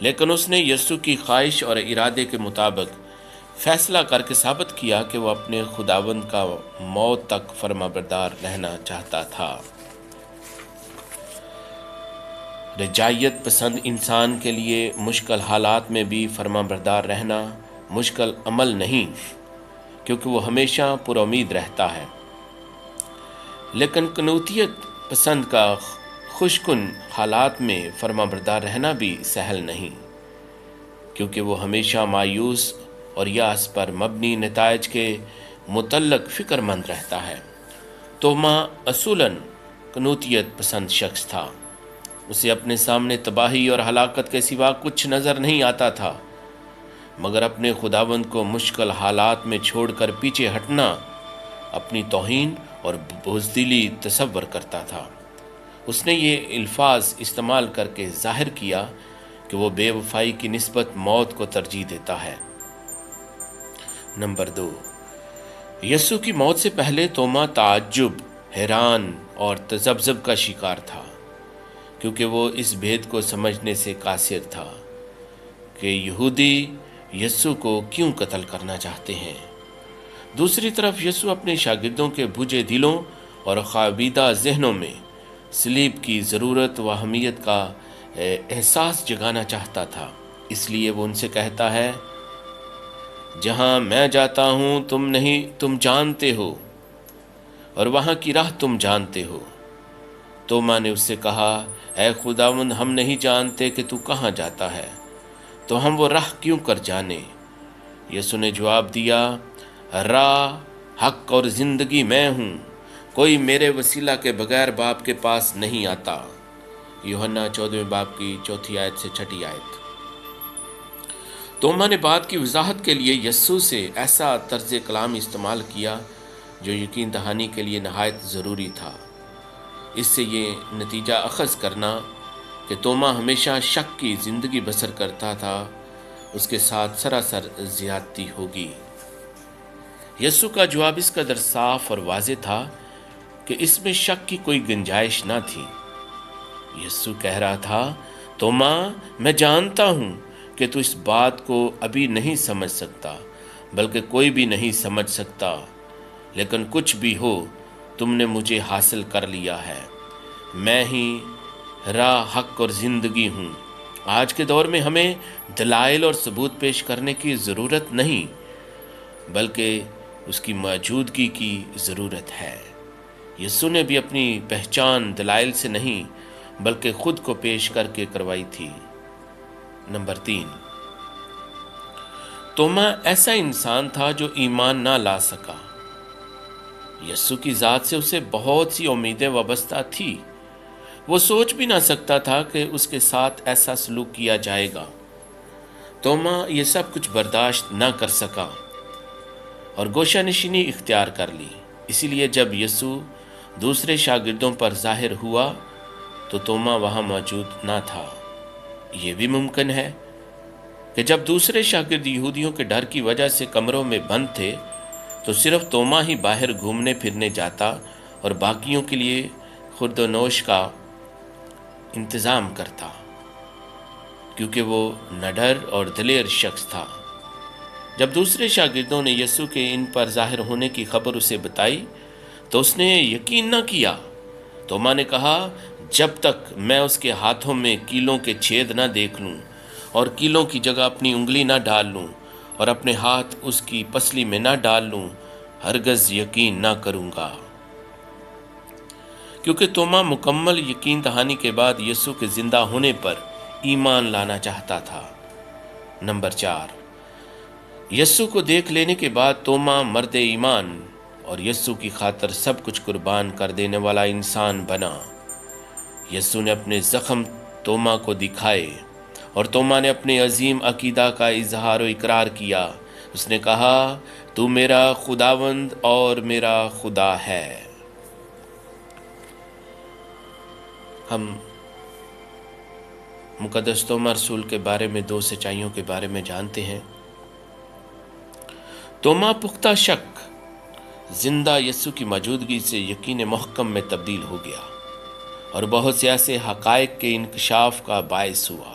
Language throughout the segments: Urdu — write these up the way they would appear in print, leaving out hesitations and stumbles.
لیکن اس نے یسوع کی خواہش اور ارادے کے مطابق فیصلہ کر کے ثابت کیا کہ وہ اپنے خداوند کا موت تک فرمانبردار رہنا چاہتا تھا۔ رجائیت پسند انسان کے لیے مشکل حالات میں بھی فرمانبردار رہنا مشکل عمل نہیں، کیونکہ وہ ہمیشہ پر امید رہتا ہے، لیکن قنوتیت پسند کا خوشکن حالات میں فرمانبردار رہنا بھی سہل نہیں، کیونکہ وہ ہمیشہ مایوس اور یاس پر مبنی نتائج کے متعلق فکر مند رہتا ہے۔ توما اصولاً قنوتیت پسند شخص تھا۔ اسے اپنے سامنے تباہی اور ہلاکت کے سوا کچھ نظر نہیں آتا تھا، مگر اپنے خداوند کو مشکل حالات میں چھوڑ کر پیچھے ہٹنا اپنی توہین اور بزدلی تصور کرتا تھا۔ اس نے یہ الفاظ استعمال کر کے ظاہر کیا کہ وہ بے وفائی کی نسبت موت کو ترجیح دیتا ہے۔ نمبر 2، یسوع کی موت سے پہلے توما تعجب، حیران اور تذبذب کا شکار تھا، کیونکہ وہ اس بھید کو سمجھنے سے قاصر تھا کہ یہودی یسوع کو کیوں قتل کرنا چاہتے ہیں۔ دوسری طرف یسوع اپنے شاگردوں کے بجھے دلوں اور خوابیدہ ذہنوں میں صلیب کی ضرورت و اہمیت کا احساس جگانا چاہتا تھا، اس لیے وہ ان سے کہتا ہے، جہاں میں جاتا ہوں تم جانتے ہو، اور وہاں کی راہ تم جانتے ہو۔ توما نے اس سے کہا، اے خداوند، ہم نہیں جانتے کہ تو کہاں جاتا ہے، تو ہم وہ راہ کیوں کر جانے؟ یسوع نے جواب دیا، راہ، حق اور زندگی میں ہوں، کوئی میرے وسیلہ کے بغیر باپ کے پاس نہیں آتا۔ یوحنا 14 باب کی 4 آیت سے 6 آیت۔ توما نے بات کی وضاحت کے لیے یسوع سے ایسا طرز کلام استعمال کیا جو یقین دہانی کے لیے نہایت ضروری تھا۔ اس سے یہ نتیجہ اخذ کرنا کہ توما ہمیشہ شک کی زندگی بسر کرتا تھا، اس کے ساتھ سراسر زیادتی ہوگی۔ یسوع کا جواب اس قدر صاف اور واضح تھا کہ اس میں شک کی کوئی گنجائش نہ تھی۔ یسوع کہہ رہا تھا، توما، میں جانتا ہوں کہ تو اس بات کو ابھی نہیں سمجھ سکتا، بلکہ کوئی بھی نہیں سمجھ سکتا، لیکن کچھ بھی ہو، تم نے مجھے حاصل کر لیا ہے۔ میں ہی راہ، حق اور زندگی ہوں۔ آج کے دور میں ہمیں دلائل اور ثبوت پیش کرنے کی ضرورت نہیں، بلکہ اس کی موجودگی کی ضرورت ہے۔ یسوع نے بھی اپنی پہچان دلائل سے نہیں بلکہ خود کو پیش کر کے کروائی تھی۔ نمبر 3، توما ایسا انسان تھا جو ایمان نہ لا سکا۔ یسوع کی ذات سے اسے بہت سی امیدیں وابستہ تھی۔ وہ سوچ بھی نہ سکتا تھا کہ اس کے ساتھ ایسا سلوک کیا جائے گا۔ توما یہ سب کچھ برداشت نہ کر سکا اور گوشہ نشینی اختیار کر لی۔ اسی لیے جب یسوع دوسرے شاگردوں پر ظاہر ہوا تو توما وہاں موجود نہ تھا۔ یہ بھی ممکن ہے کہ جب دوسرے شاگرد یہودیوں کے ڈر کی وجہ سے کمروں میں بند تھے تو صرف توما ہی باہر گھومنے پھرنے جاتا اور باقیوں کے لیے خورد و نوش کا انتظام کرتا، کیونکہ وہ نڈر اور دلیر شخص تھا۔ جب دوسرے شاگردوں نے یسوع کے ان پر ظاہر ہونے کی خبر اسے بتائی تو اس نے یقین نہ کیا۔ توما نے کہا، جب تک میں اس کے ہاتھوں میں کیلوں کے چھید نہ دیکھ لوں اور کیلوں کی جگہ اپنی انگلی نہ ڈال لوں اور اپنے ہاتھ اس کی پسلی میں نہ ڈال لوں، ہرگز یقین نہ کروں گا۔ کیونکہ توما مکمل یقین دہانی کے بعد یسوع کے زندہ ہونے پر ایمان لانا چاہتا تھا۔ نمبر 4، یسوع کو دیکھ لینے کے بعد توما مرد ایمان اور یسوع کی خاطر سب کچھ قربان کر دینے والا انسان بنا۔ یسوع نے اپنے زخم توما کو دکھائے اور توما نے اپنے عظیم عقیدہ کا اظہار و اقرار کیا۔ اس نے کہا، تو میرا خداوند اور میرا خدا ہے۔ ہم مقدس توما رسول کے بارے میں 2 سچائیوں کے بارے میں جانتے ہیں۔ توما پختہ شک زندہ یسوع کی موجودگی سے یقین محکم میں تبدیل ہو گیا اور بہت سے ایسے حقائق کے انکشاف کا باعث ہوا۔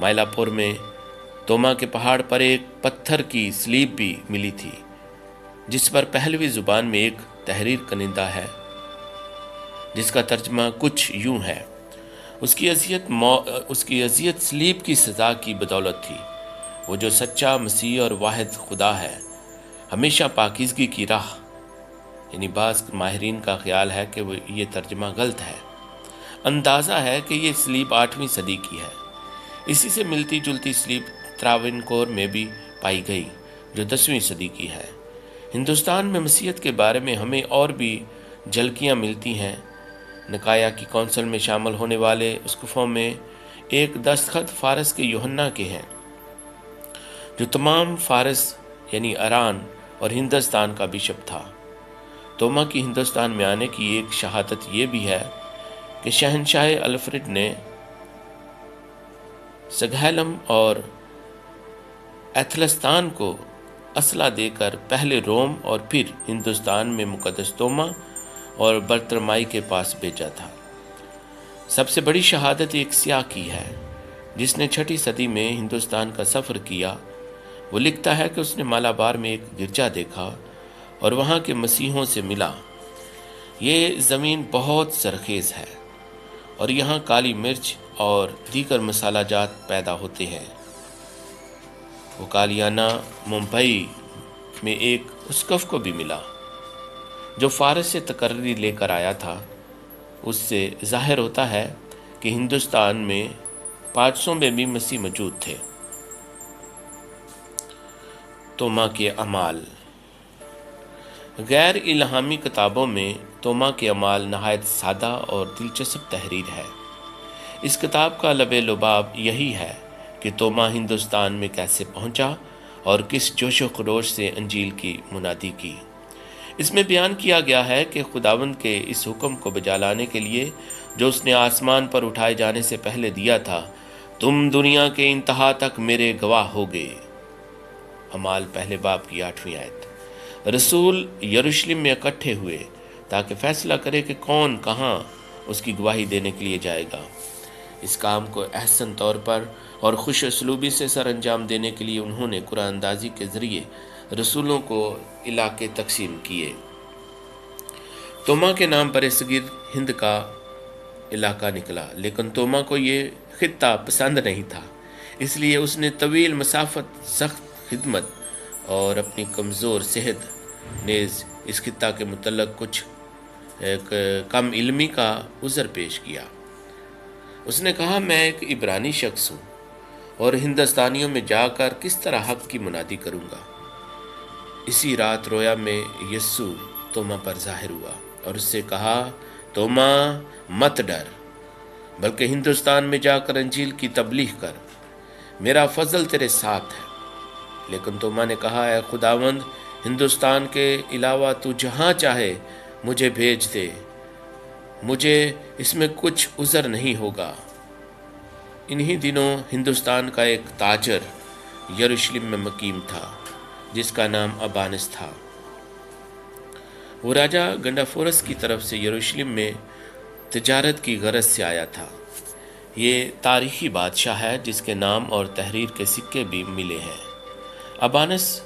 مائلاپور میں توما کے پہاڑ پر ایک پتھر کی سلیب بھی ملی تھی جس پر پہلوی زبان میں ایک تحریر کنندہ ہے جس کا ترجمہ کچھ یوں ہے: اس کی اذیت سلیب کی سزا کی بدولت تھی۔ وہ جو سچا مسیح اور واحد خدا ہے ہمیشہ پاکیزگی کی راہ، یعنی بعض ماہرین کا خیال ہے کہ یہ ترجمہ غلط ہے۔ اندازہ ہے کہ یہ سلیب 8ویں صدی کی ہے۔ اسی سے ملتی جلتی سلیب تراونکور میں بھی پائی گئی جو 10ویں صدی کی ہے۔ ہندوستان میں مسیحیت کے بارے میں ہمیں اور بھی جھلکیاں ملتی ہیں۔ نکایا کی کونسل میں شامل ہونے والے اسقفوں میں ایک دستخط فارس کے یوحنا کے ہیں جو تمام فارس یعنی ایران اور ہندوستان کا بشپ تھا۔ توما کی ہندوستان میں آنے کی ایک شہادت یہ بھی ہے کہ شہنشاہ الفریڈ نے سگہیلم اور ایتھلستان کو اسلحہ دے کر پہلے روم اور پھر ہندوستان میں مقدس توما اور برترمائی کے پاس بھیجا تھا۔ سب سے بڑی شہادت ایک سیاح کی ہے جس نے 6 صدی میں ہندوستان کا سفر کیا۔ وہ لکھتا ہے کہ اس نے مالابار میں ایک گرجا دیکھا اور وہاں کے مسیحوں سے ملا۔ یہ زمین بہت زرخیز ہے اور یہاں کالی مرچ اور دیگر مسالہ جات پیدا ہوتے ہیں۔ وہ کالیانہ ممبئی میں ایک اسقف کو بھی ملا جو فارس سے تقرری لے کر آیا تھا۔ اس سے ظاہر ہوتا ہے کہ ہندوستان میں 500 میں بھی مسیح موجود تھے۔ توما کے اعمال۔ غیر الہامی کتابوں میں توما کے اعمال نہایت سادہ اور دلچسپ تحریر ہے۔ اس کتاب کا لب لباب یہی ہے کہ توما ہندوستان میں کیسے پہنچا اور کس جوش و خروش سے انجیل کی منادی کی۔ اس میں بیان کیا گیا ہے کہ خداوند کے اس حکم کو بجا لانے کے لیے جو اس نے آسمان پر اٹھائے جانے سے پہلے دیا تھا: تم دنیا کے انتہا تک میرے گواہ ہوگے۔ اعمال پہلے باب کی 8ویں آیت۔ رسول یروشلم میں اکٹھے ہوئے تاکہ فیصلہ کرے کہ کون کہاں اس کی گواہی دینے کے لیے جائے گا۔ اس کام کو احسن طور پر اور خوش اسلوبی سے سر انجام دینے کے لیے انہوں نے قرآن اندازی کے ذریعے رسولوں کو علاقے تقسیم کیے۔ توما کے نام برِ صغیر ہند کا علاقہ نکلا، لیکن توما کو یہ خطہ پسند نہیں تھا، اس لیے اس نے طویل مسافت، سخت خدمت اور اپنی کمزور صحت نیز اس خطہ کے متعلق کچھ کم علمی کا عذر پیش کیا۔ اس نے کہا، میں ایک عبرانی شخص ہوں اور ہندوستانیوں میں جا کر کس طرح حق کی منادی کروں گا۔ اسی رات رویا میں یسوع توما پر ظاہر ہوا اور اس سے کہا، توما مت ڈر، بلکہ ہندوستان میں جا کر انجیل کی تبلیغ کر، میرا فضل تیرے ساتھ ہے۔ لیکن توما نے کہا، اے خداوند، ہندوستان کے علاوہ تو جہاں چاہے مجھے بھیج دے، مجھے اس میں کچھ عذر نہیں ہوگا۔ انہی دنوں ہندوستان کا ایک تاجر یروشلم میں مقیم تھا جس کا نام ابانس تھا۔ وہ راجہ گنڈافورس کی طرف سے یروشلم میں تجارت کی غرض سے آیا تھا۔ یہ تاریخی بادشاہ ہے جس کے نام اور تحریر کے سکے بھی ملے ہیں۔ ابانس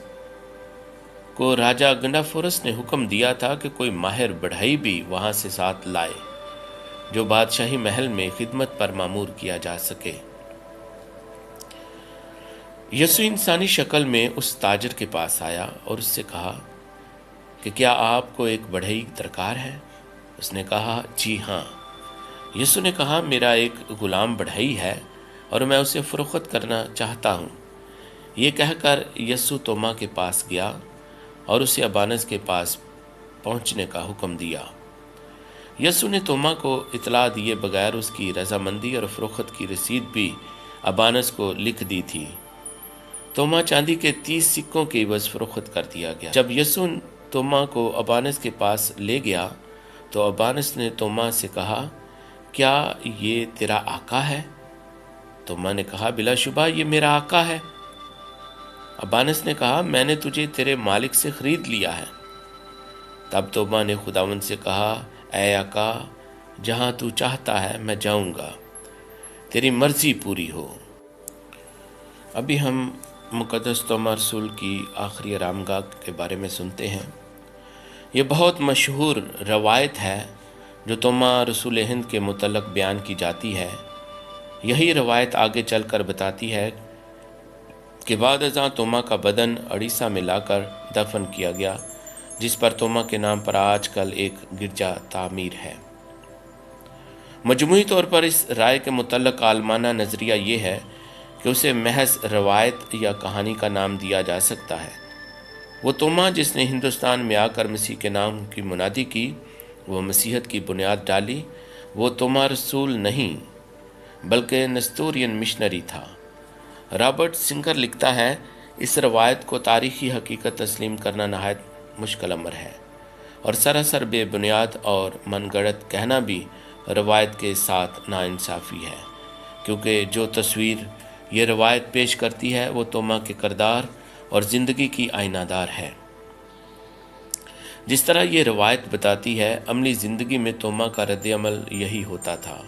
کو راجہ گنڈافورس نے حکم دیا تھا کہ کوئی ماہر بڑھئی بھی وہاں سے ساتھ لائے جو بادشاہی محل میں خدمت پر مامور کیا جا سکے۔ یسوع انسانی شکل میں اس تاجر کے پاس آیا اور اس سے کہا کہ کیا آپ کو ایک بڑھئی درکار ہے؟ اس نے کہا، جی ہاں۔ یسوع نے کہا، میرا ایک غلام بڑھئی ہے اور میں اسے فروخت کرنا چاہتا ہوں۔ یہ کہہ کر یسوع توما کے پاس گیا اور اسے ابانس کے پاس پہنچنے کا حکم دیا۔ یسوع نے توما کو اطلاع دیے بغیر اس کی رضامندی اور فروخت کی رسید بھی ابانس کو لکھ دی تھی۔ توما چاندی کے 30 سکوں کے عوض فروخت کر دیا گیا۔ جب یسوع توما کو ابانس کے پاس لے گیا تو ابانس نے توما سے کہا، کیا یہ تیرا آقا ہے؟ توما نے کہا، بلا شبہ یہ میرا آقا ہے۔ ابانس نے کہا، میں نے تجھے تیرے مالک سے خرید لیا ہے۔ تب توما نے خداوند سے کہا، اے آقا، جہاں تو چاہتا ہے میں جاؤں گا، تیری مرضی پوری ہو۔ ابھی ہم مقدس توما رسول کی آخری آرامگاہ کے بارے میں سنتے ہیں۔ یہ بہت مشہور روایت ہے جو توما رسول ہند کے متعلق بیان کی جاتی ہے۔ یہی روایت آگے چل کر بتاتی ہے کہ بعد ازاں توما کا بدن اڑیسہ میں لا کر دفن کیا گیا، جس پر توما کے نام پر آج کل ایک گرجا تعمیر ہے۔ مجموعی طور پر اس رائے کے متعلق عالمانہ نظریہ یہ ہے کہ اسے محض روایت یا کہانی کا نام دیا جا سکتا ہے۔ وہ توما جس نے ہندوستان میں آ کر مسیح کے نام کی منادی کی، وہ مسیحیت کی بنیاد ڈالی، وہ توما رسول نہیں بلکہ نستورین مشنری تھا۔ رابرٹ سنگر لکھتا ہے، اس روایت کو تاریخی حقیقت تسلیم کرنا نہایت مشکل امر ہے، اور سراسر بے بنیاد اور من گڑت کہنا بھی روایت کے ساتھ ناانصافی ہے، کیونکہ جو تصویر یہ روایت پیش کرتی ہے وہ توما کے کردار اور زندگی کی آئینہ دار ہے۔ جس طرح یہ روایت بتاتی ہے، عملی زندگی میں توما کا رد عمل یہی ہوتا تھا۔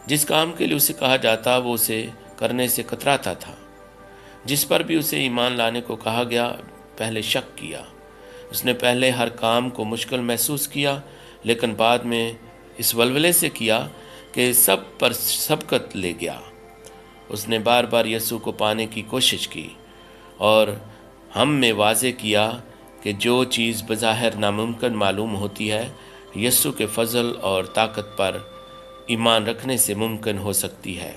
جس کام کے لیے اسے کہا جاتا وہ اسے کرنے سے کتراتا تھا۔ جس پر بھی اسے ایمان لانے کو کہا گیا، پہلے شک کیا۔ اس نے پہلے ہر کام کو مشکل محسوس کیا، لیکن بعد میں اس ولولے سے کیا کہ سب پر سبقت لے گیا۔ اس نے بار بار یسوع کو پانے کی کوشش کی اور ہم میں واضح کیا کہ جو چیز بظاہر ناممکن معلوم ہوتی ہے، یسوع کے فضل اور طاقت پر ایمان رکھنے سے ممکن ہو سکتی ہے۔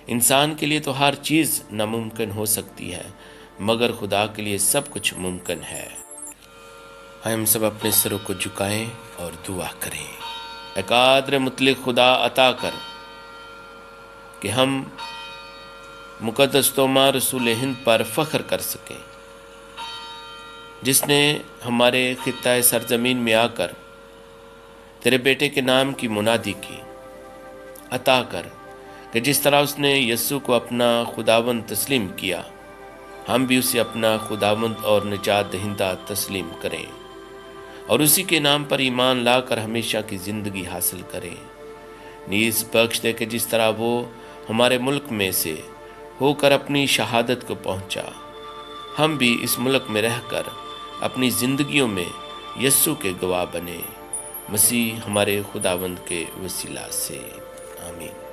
انسان کے لیے تو ہر چیز ناممکن ہو سکتی ہے، مگر خدا کے لیے سب کچھ ممکن ہے۔ ہم سب اپنے سروں کو جھکائیں اور دعا کریں۔ اے قادر مطلق خدا، عطا کر کہ ہم مقدس توما رسول ہند پر فخر کر سکیں، جس نے ہمارے خطہ سرزمین میں آ کر تیرے بیٹے کے نام کی منادی کی۔ عطا کر کہ جس طرح اس نے یسوع کو اپنا خداوند تسلیم کیا، ہم بھی اسے اپنا خداوند اور نجات دہندہ تسلیم کریں، اور اسی کے نام پر ایمان لا کر ہمیشہ کی زندگی حاصل کریں۔ نیز بخش دے کہ جس طرح وہ ہمارے ملک میں سے ہو کر اپنی شہادت کو پہنچا، ہم بھی اس ملک میں رہ کر اپنی زندگیوں میں یسوع کے گواہ بنے، مسیح ہمارے خداوند کے وسیلہ سے، آمین۔